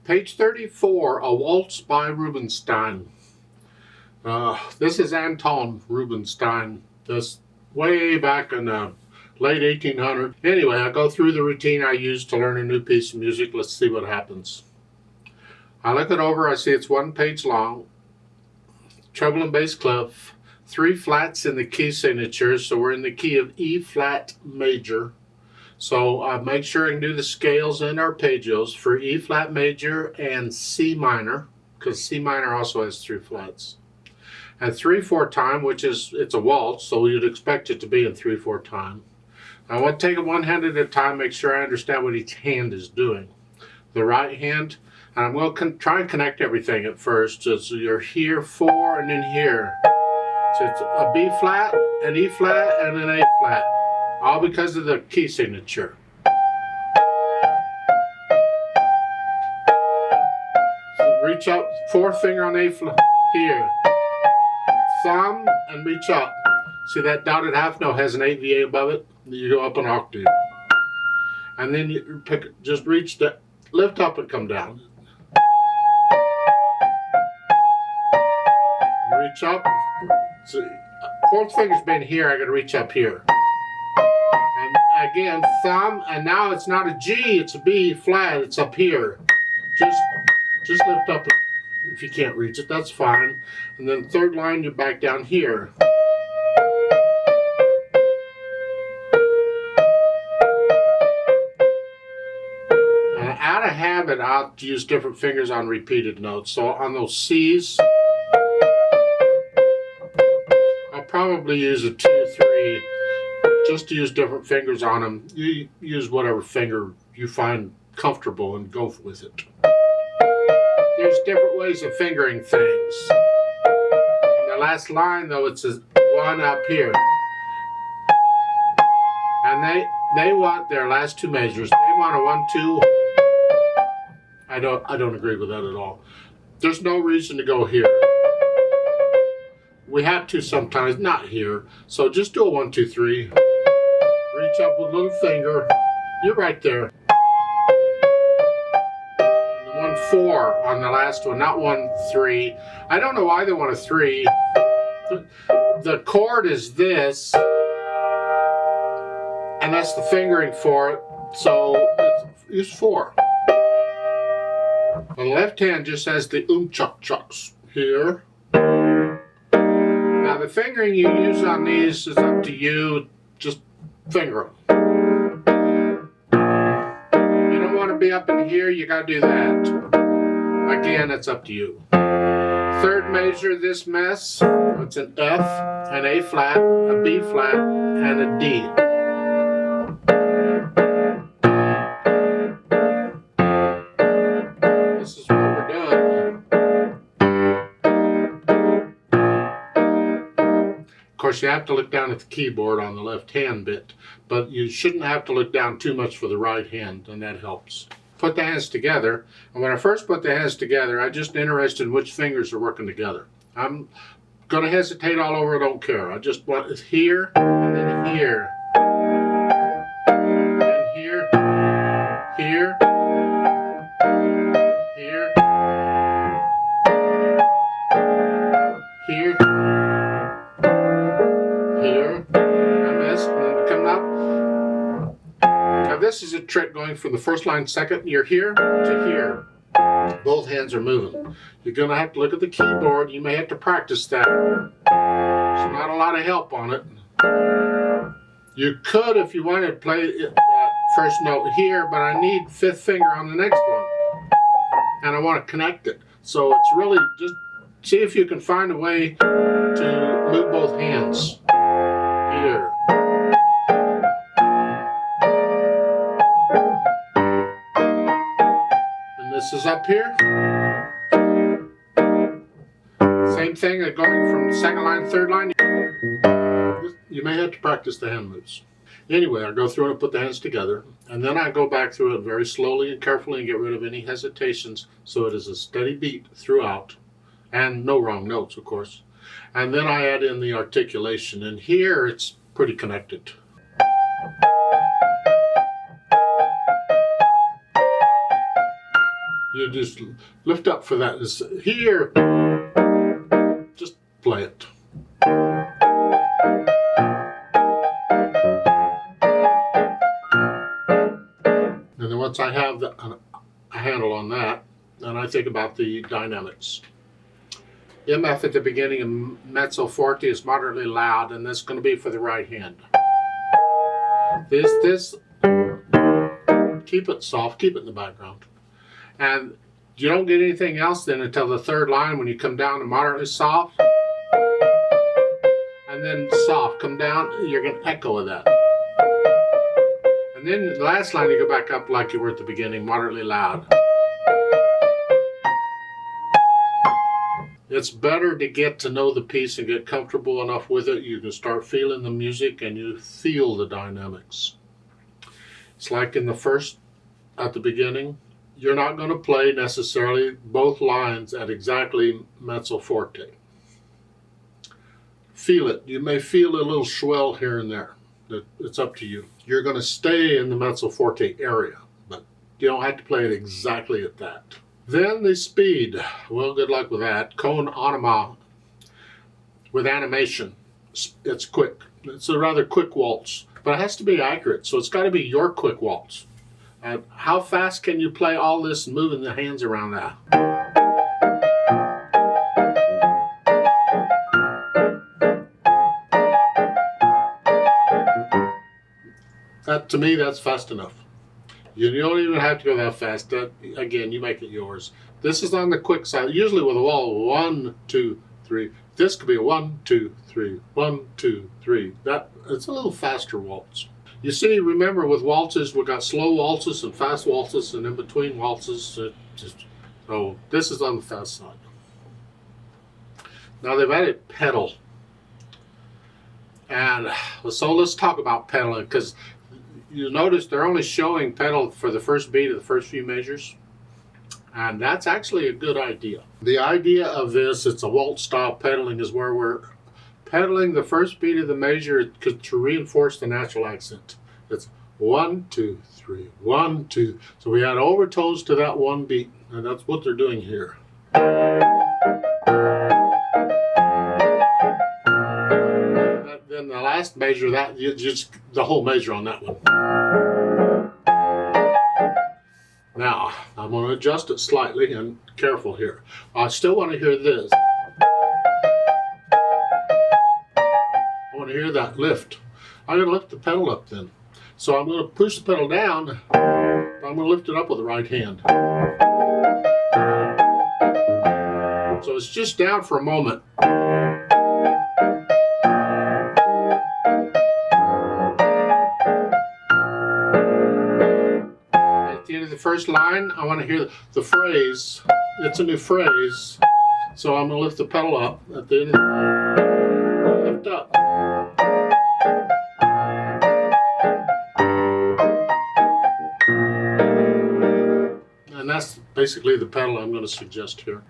Page 34, A Waltz by Rubinstein. This is Anton Rubinstein. This way back in the late 1800s. Anyway, I go through the routine I use to learn a new piece of music. Let's see what happens. I look it over. I see it's 1 page long. Treble and bass clef. 3 flats in the key signatures. So we're in the key of E flat major. So make sure I can do the scales and arpeggios for E flat major and C minor, because C minor also has 3 flats. And 3/4 time, which is, it's a waltz, so you'd expect it to be in 3/4 time. I want to take it one hand at a time, make sure I understand what each hand is doing. The right hand, and I'm going to try and connect everything at first. So you're here, 4, and then here. So it's a B flat, an E flat, and an A flat. All because of the key signature. So reach up, 4th finger on A flat, here. Thumb, and reach up. See that dotted half note has an 8 VA above it? You go up an octave. And then you pick, just reach the, lift up and come down. Reach up. So 4th finger's been here, I gotta reach up here. And again, thumb, and now it's not a G, it's a B flat, it's up here. Just lift up. If you can't reach it, that's fine. And then 3rd line, you're back down here. And out of habit, I'll use different fingers on repeated notes. So on those C's, I'll probably use a 2, 3, just to use different fingers on them. You use whatever finger you find comfortable and go with it. There's different ways of fingering things. In the last line, though, it's a 1 up here. And they want their last 2 measures. They want a 1, 2. I don't agree with that at all. There's no reason to go here. We have to sometimes, not here. So just do a 1, 2, 3. Reach up with little finger. You're right there. 1, 4 on the last one, not 1, 3. I don't know why they want a 3. The chord is this, and that's the fingering for it, so use 4. The left hand just has the chuck chucks here. Now the fingering you use on these is up to you, just finger them. You don't want to be up in here, you gotta do that. Again, it's up to you. 3rd measure, this mess, it's an F, an A flat, a B flat, and a D. This is what we're doing. Of course, you have to look down at the keyboard on the left hand bit, but you shouldn't have to look down too much for the right hand, and that helps. Put the hands together, and when I first put the hands together, I'm just interested in which fingers are working together. I'm going to hesitate all over, I don't care. I just want it here, and then here, and here, here, here, here, here. I missed, and then come up. Now this is a trick going from the 1st line, 2nd, you're here to here. Both hands are moving. You're going to have to look at the keyboard. You may have to practice that. There's not a lot of help on it. You could, if you wanted to play that 1st note here, but I need 5th finger on the next one. And I want to connect it. So it's really just see if you can find a way to move both hands. Here. This is up here. Same thing going from 2nd line, 3rd line. You may have to practice the hand moves. Anyway, I go through and put the hands together, and then I go back through it very slowly and carefully and get rid of any hesitations so it is a steady beat throughout, and no wrong notes, of course. And then I add in the articulation, and here it's pretty connected. You just lift up for that. Here, just play it. And then once I have a handle on that, then I think about the dynamics. MF at the beginning of mezzo forte is moderately loud, and that's going to be for the right hand. This, keep it soft, keep it in the background. And you don't get anything else then until the third line when you come down to moderately soft. And then soft, come down, you're going to echo of that. And then the last line you go back up like you were at the beginning, moderately loud. It's better to get to know the piece and get comfortable enough with it. You can start feeling the music and you feel the dynamics. It's like in the first, at the beginning, you're not going to play necessarily both lines at exactly mezzo forte. Feel it. You may feel a little swell here and there. It's up to you. You're going to stay in the mezzo forte area, but you don't have to play it exactly at that. Then the speed. Well, good luck with that. Con anima with animation. It's quick. It's a rather quick waltz, but it has to be accurate, so it's got to be your quick waltz. How fast can you play all this and moving the hands around that? To me, that's fast enough. You don't even have to go that fast. Again, you make it yours. This is on the quick side. Usually with a wall, 1, 2, 3. This could be a 1, 2, 3, 1, 2, 3. It's a little faster waltz. You see, remember with waltzes, we've got slow waltzes and fast waltzes, and in between waltzes. So this is on the fast side. Now they've added pedal. And so let's talk about pedaling, because you notice they're only showing pedal for the first beat of the first few measures. And that's actually a good idea. The idea of this, it's a waltz style pedaling, is where we're pedaling the first beat of the measure to reinforce the natural accent. It's 1, 2, 3, 1, 2. So we add overtones to that one beat, and that's what they're doing here. Then the last measure, that you just the whole measure on that one. Now I'm going to adjust it slightly, and careful here. I still want to hear this. I want to hear that lift. I'm going to lift the pedal up then. So I'm going to push the pedal down, but I'm going to lift it up with the right hand. So it's just down for a moment. At the end of the first line, I want to hear the phrase. It's a new phrase. So I'm going to lift the pedal up at the end. Lift up. And that's basically the pedal I'm going to suggest here.